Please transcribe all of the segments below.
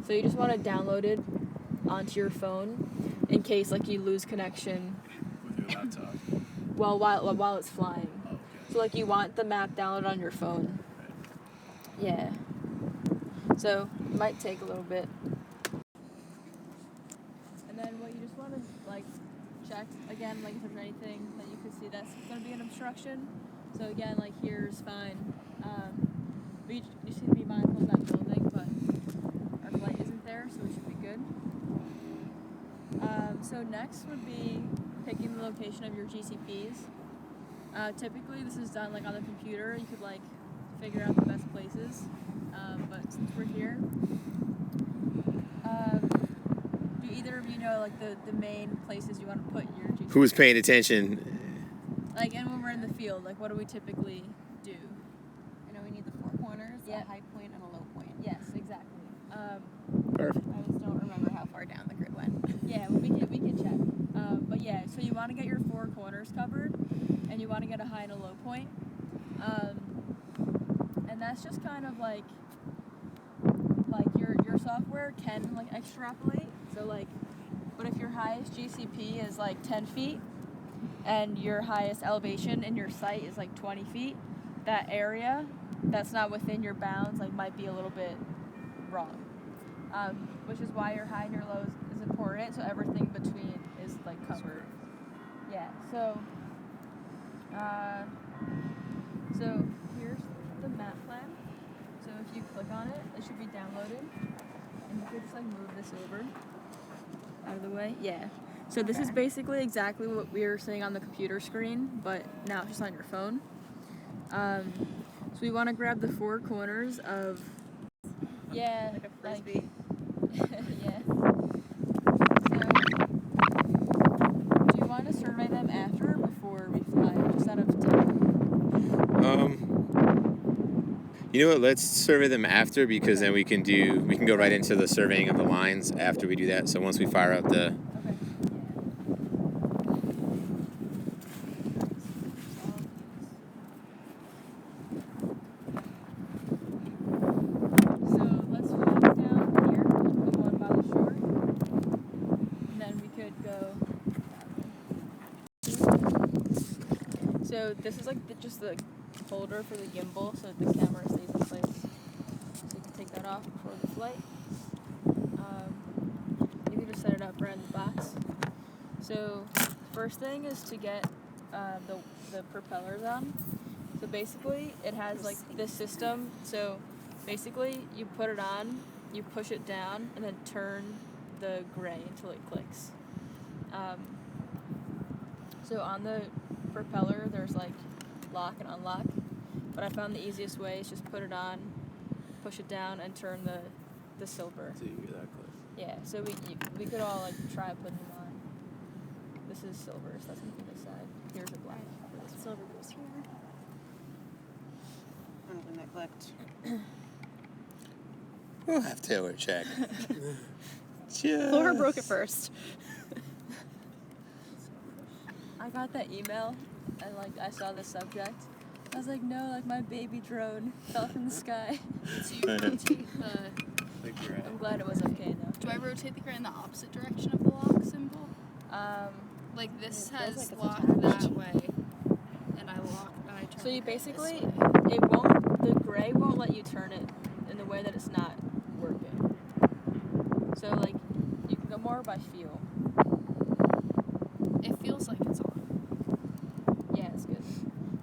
So you just want to download it onto your phone in case like you lose connection. With your laptop. Well, while it's flying. Oh, okay. So like you want the map downloaded on your phone. Right. Yeah. So it might take a little bit. And then what you just want to like check again, like if there's anything that you could see that's gonna be an obstruction. So again, like here's fine. But you just need to be mindful of that building, but our flight isn't there, so it should be good. So next would be picking the location of your GCPs. Typically this is done like on the computer. You could like figure out the best places. But since we're here, do either of you know like the main places you want to put your GCPs? Who's paying attention? Like, and when we're in the field, like what do we typically do? I know we need the four corners, Yeah. a high point, and a low point. Yes, exactly. Perfect. I just don't remember how far down the grid went. Yeah, well, we can check. But yeah, so you want to get your four corners covered, and you want to get a high and a low point. And that's just kind of like your software can like extrapolate. So like, but if your highest GCP is like 10 feet, and your highest elevation in your site is like 20 feet, that area that's not within your bounds like might be a little bit wrong. Which is why your high and your low is important, so everything between is like covered. Yeah, so here's the map plan. So if you click on it, it should be downloaded. And you could just like move this over out of the way. Yeah. So this is basically exactly what we were seeing on the computer screen, but now it's just on your phone. So we want to grab the four corners of, yeah, Like a frisbee. yeah. So, do you want to survey them after or before we fly? Just out of time. You know what? Let's survey them after because then we can go right into the surveying of the lines after we do that. So once we fire up the. Okay. So let's fly down here, the one by the shore, and then we could go that way. So this is like just the holder for the gimbal, so the camera stays in place. So you can take that off before the flight. You can just set it up right in the box. So first thing is to get the propellers on. So basically it has like this system. So basically you put it on, you push it down, and then turn the gray until it clicks. So on the propeller there's like lock and unlock, but I found the easiest way is just put it on, push it down, and turn the silver. So you get that close. Yeah, so we could all like try putting them on. This is silver, so that's gonna be this side. Here's a black. For this one. Silver goes here. I don't think that clicked. We'll have Taylor check. Laura broke it first. I got that email, and like I saw the subject. I was like, no, like my baby drone fell from the sky. So you rotate the. Like you're I'm glad it was okay though. Do I rotate the grid in the opposite direction of the lock symbol? Like this It feels has like it's lock attached. that way, and I lock and I turn. So you the grid basically, this way. it won't. The gray won't let you turn it in the way that it's not working. So like, you can go more by feel. It feels like it's on. Yeah, it's good.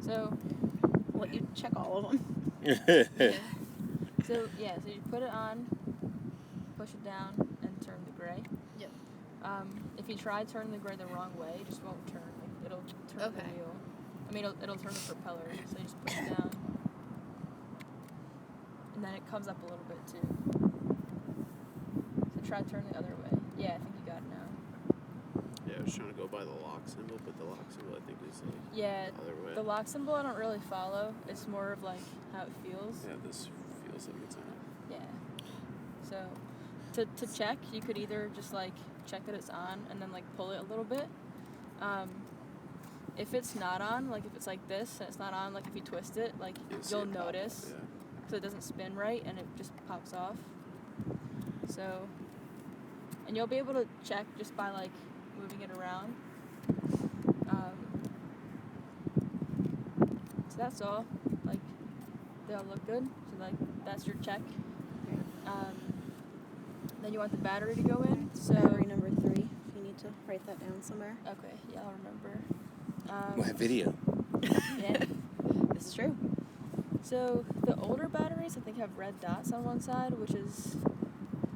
So Well, you check all of them. So you put it on, push it down, and turn the gray. Yep. If you try turning the gray the wrong way, it just won't turn. Like, it'll turn Okay. the wheel. I mean, it'll turn the propeller. So you just push it down, and then it comes up a little bit too. So try turn the other way. Yeah, I think you got it now. Yeah, I was trying to go by the lock symbol, but the lock symbol I think is like Yeah, the other way. the lock symbol I don't really follow. It's more of like how it feels. Yeah, this feels like it's on. Yeah. So, to check, you could either just like check that it's on and then like pull it a little bit. If it's not on, like if it's like this and it's not on, like if you twist it, like You'll see you'll it pop up, notice yeah. because it doesn't spin right and it just pops off. So, and you'll be able to check just by like moving it around. So that's all. Like, they all look good. So like that's your check. Then you want the battery to go in. So Battery number 3. If you need to write that down somewhere. okay, yeah, I'll remember. We'll have video. Yeah. This is true. So the older batteries, I think, have red dots on one side, which is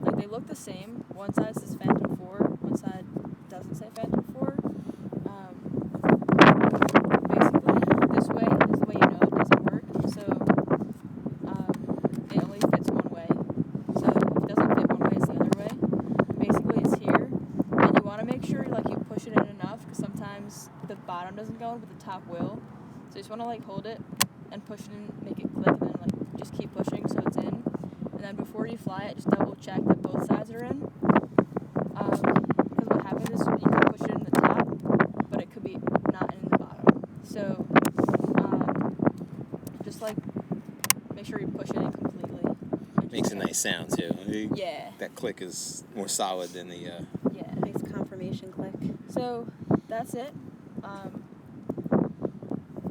like they look the same. One side says Phantom 4, one side doesn't say Phantom 4. Basically, this way is the way you know it doesn't work. So it only fits one way. So if it doesn't fit one way, it's the other way. Basically, it's here, and you want to make sure like you push it in enough, because sometimes the bottom doesn't go in, but the top will. So you just want to like hold it and push it in, make it click, and then like just keep pushing so it's in. And then before you fly it, just double check that both sides are in. Because what happens is you can push it in the top, but it could be not in the bottom. So just like make sure you push it in completely. And Makes a just- nice sound too. Yeah. That click is more solid than the. Yeah. Nice confirmation click. So that's it.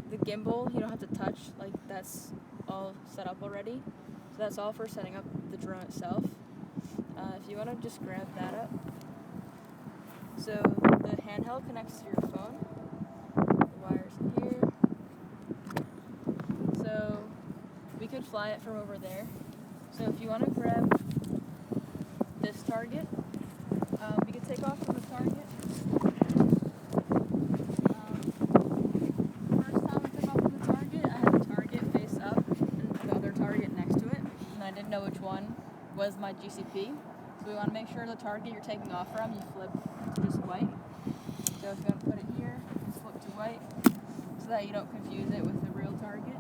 The gimbal you don't have to touch, like that's all set up already. So that's all for setting up the drone itself. If you want to just grab that up. So the handheld connects to your phone. The wire's in here. So we could fly it from over there. So if you want to grab this target, we could take off from the target. First time I took off from the target, I had the target face up and the other target next to it, and I didn't know which one was my GCP. So we want to make sure the target you're taking off from, you flip to just white. So if you want to put it here, just flip to white, so that you don't confuse it with the real target.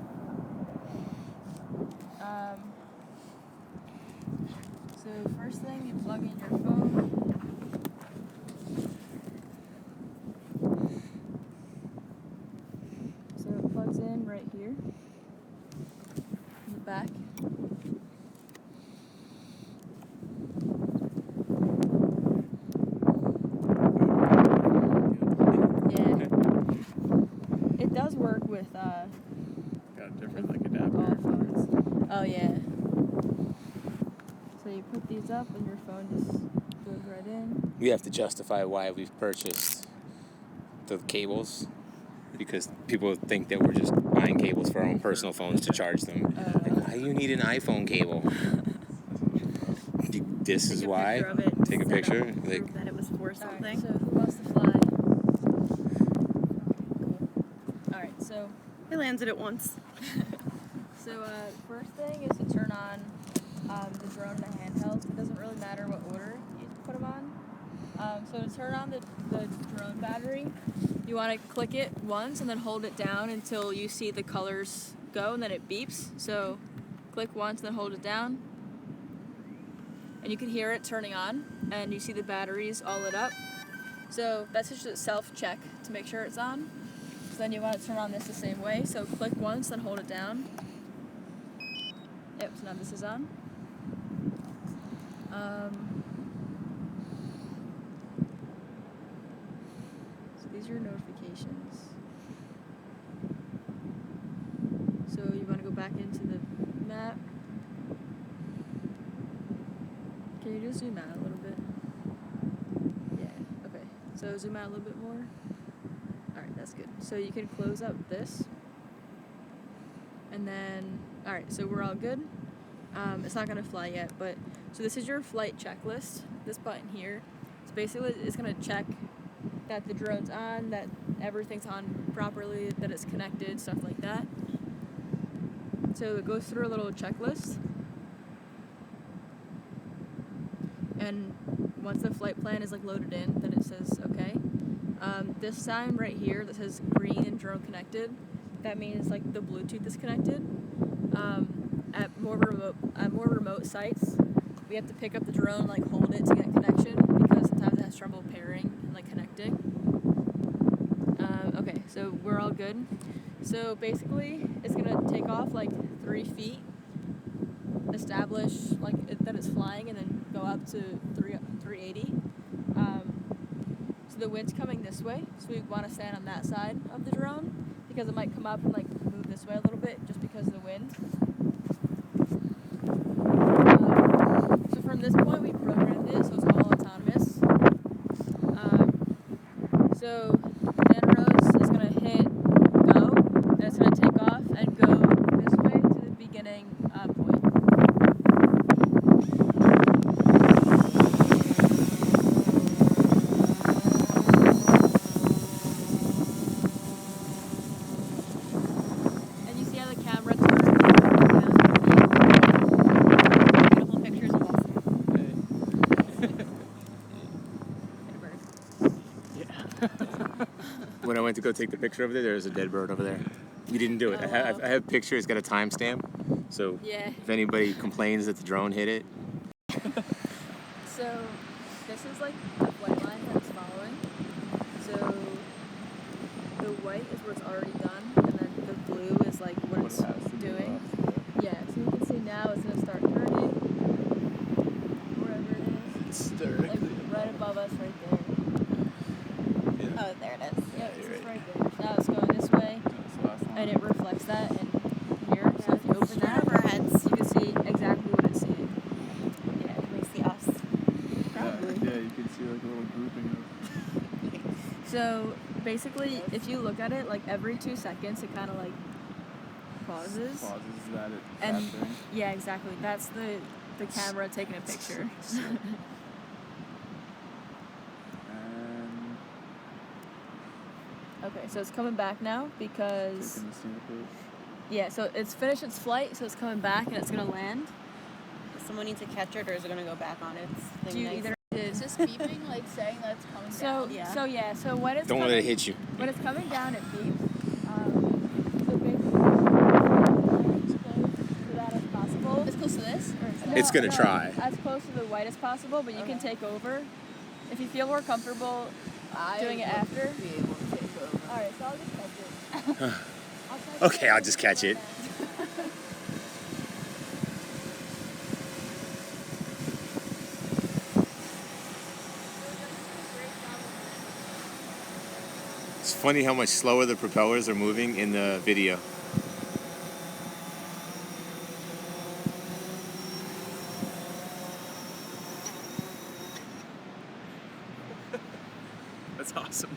So first thing, you plug in your phone. So it plugs in right here in the back. Yeah. It does work with Got a different like all adapter. phones. Oh yeah. So you put these up and your phone just goes right in. We have to justify why we've purchased the cables, because people think that we're just buying cables for our own personal phones to charge them. Like, why do you need an iPhone cable? This is Take a why. picture of it, Take a set up, picture. prove Like, that it was for Alright, something. so who wants to fly? Cool. Alright, so I landed it once. first thing is to turn on the drone and the handheld. It doesn't really matter what order you put them on. So to turn on the drone battery, you want to click it once and then hold it down until you see the colors go, and then it beeps. So click once, then hold it down. And you can hear it turning on, and you see the batteries all lit up. So that's just a self-check to make sure it's on. So then you want to turn on this the same way. So click once, then hold it down. Yep, so now this is on. So these are your notifications. So you want to go back into the map. Can you just zoom out a little bit? Yeah, okay. So zoom out a little bit more. Alright, that's good. So you can close up this. And then, alright, so we're all good. It's not going to fly yet, but, so this is your flight checklist. This button here. So basically it's going to check that the drone's on, that everything's on properly, that it's connected, stuff like that. So it goes through a little checklist. And once the flight plan is like loaded in, then it says okay. This sign right here that says green and drone connected, that means like the Bluetooth is connected. At more remote sites, we have to pick up the drone, like hold it to get connection, because sometimes it has trouble pairing and like connecting. Okay, so we're all good. So basically, it's gonna take off like 3 feet, establish like that it's flying, and then go up up to 380. So the wind's coming this way, so we want to stand on that side of the drone because it might come up and like move this way a little bit just because of the wind. So from this point, we programmed it so it's all autonomous. So Dan Rose is gonna hit go, and it's gonna take off and go this way to the beginning point. And you see how the camera turns. Beautiful pictures of us. When I went to go take the picture over there was a dead bird over there. We didn't do it. Oh, I have a picture. It's got a timestamp. So Yeah. if anybody complains that the drone hit it, So this is like the white line that it's following. So the white is where it's already done, and then the blue is like what it's doing. Yeah, so you can see now it's gonna start turning wherever it is. Like right above us right there. Oh, there it is. Yeah, it's right there. Now it's going this way, and it reflects that in here. So if you open Straight that, over our heads. you can see exactly what it's seeing. Yeah, can we see us? Probably. Yeah, you can see like a little grouping of. So basically, if you look at it, like every 2 seconds, it kind of like pauses. Pauses that it And capturing. yeah, exactly. That's the camera taking a picture. And Okay, so it's coming back now because taking the snippet. yeah, so it's finished its flight, so it's coming back and it's gonna land. Does someone need to catch it, or is it gonna go back on its thing? Do you next? either Is this beeping, like saying that it's coming so down? Yeah. so when it's don't let coming, it hit you. when it's coming down, it beeps. So basically, as close to that as possible. As close to this? Or is that It's gonna try. As close to the white as possible, but you can Okay. take over if you feel more comfortable doing it after. Be able to take over. All right, so I'll just catch it. I'll try to Okay, get I'll just catch it. It's funny how much slower the propellers are moving in the video. That's awesome.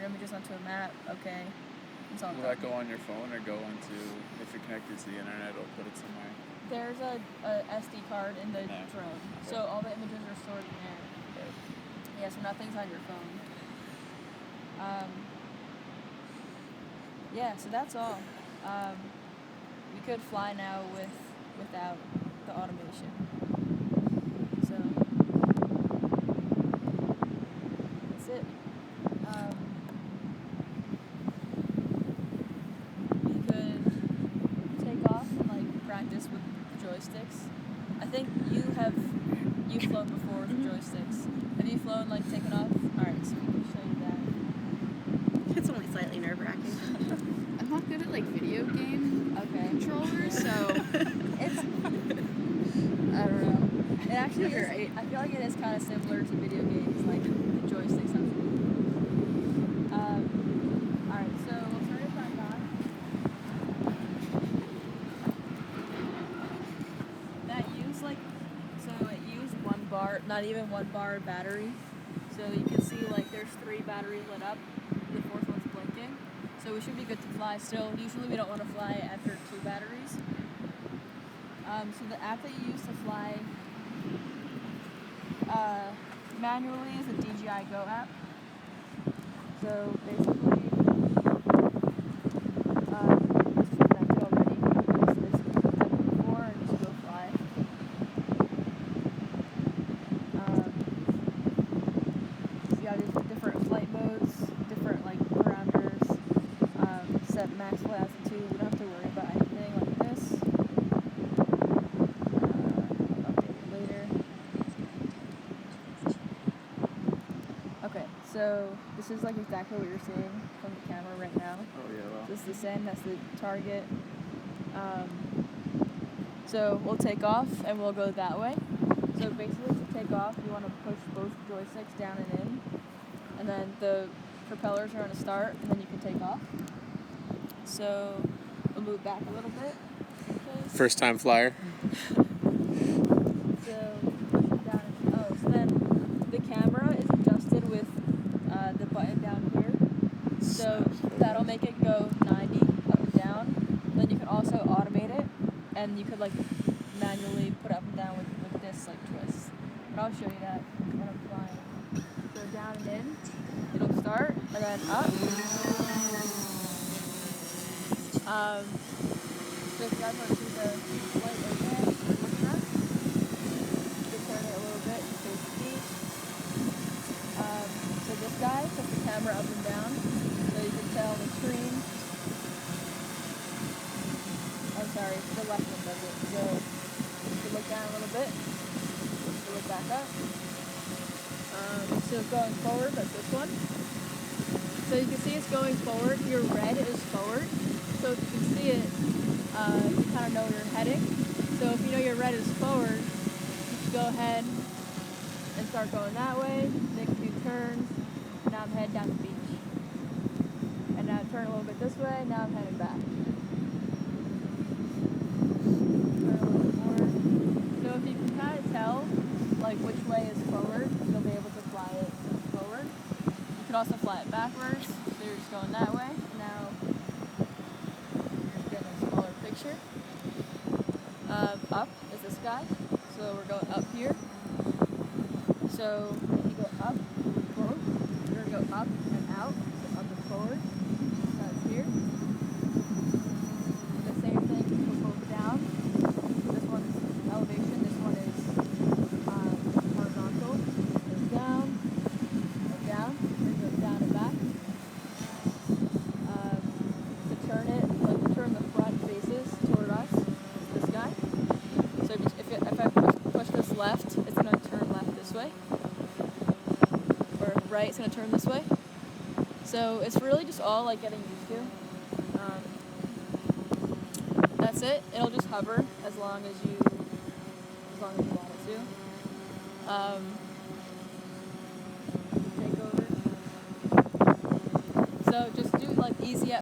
Images onto a map. Okay. It's all Will done. that go on your phone or go into, if you're connected to the internet, it'll put it somewhere? There's a SD card in the Yeah. drone, so all the images are stored in there. Yeah, so nothing's on your phone. Yeah, so that's all. We could fly now without the automation. So that's it. We could take off and like practice with the joysticks. I think you've flown before with the joysticks. Have you flown like taken off? Alright, so we can show you that. It's only slightly nerve-wracking. I'm not good at like video game Okay. controllers, so It's I don't know. It actually You're is, right. I feel like it is kind of similar to video games, like the joysticks and stuff. Alright, so we'll turn it back on. That used it used 1 bar, not even 1 bar battery. So you can see like there's 3 batteries lit up. The 4th one's blinking. So we should be good to fly still. Usually we don't want to fly after 2 batteries. So the app that you use to fly manually is the DJI Go app. So basically, this is connected already. So this is connected before and just go fly. You got these different flight modes, different like parameters. Set max flight altitude. We don't have to worry about anything like this. I'll update it later. Okay, so this is like exactly what you're seeing from the camera right now. Oh yeah, well. This is the same. That's the target. So we'll take off and we'll go that way. So basically to take off, you want to push both joysticks down and in. And then the propellers are going to start and then you can take off. So we'll move back a little bit. First time flyer. So push it down. So then the camera is adjusted with the button down here. So that'll make it go 90 up and down. Then you can also automate it, and you could like manually put up and down with this like twist. But I'll show you that when I'm flying. So down and in, it'll start, and then up. So if you guys want to see the light right there, looking up, you turn it a little bit to face the beach. So this guy puts the camera up and down, so you can tell on the screen. I'm sorry, the left one does it. So you can look down a little bit, you look back up. So going forward, that's this one. So you can see it's going forward. Your red is forward. So if you can see it, you kind of know where you're heading. So if you know your red is forward, you can go ahead and start going that way, make a few turns. Now I'm heading down the beach. And now turn a little bit this way, now I'm heading back. Turn a little bit more. So if you can kind of tell like which way is forward, you'll be able to fly it forward. You can also fly it backwards. So you're just going that way. Now you're getting a smaller picture. Up is this guy. So we're going up here. So if you go up, both, you're going to go up and out. So up and forward. That's here. The same thing for both down. This one is elevation. This one is horizontal. Goes down, then goes down and back. To turn it, like to turn the front faces toward us, this guy. So if I push this left, it's going to turn left this way. Or right, it's going to turn this way. So it's really just all like getting used to. That's it. It'll just hover as long as you want it to. Take over. So just do like easy at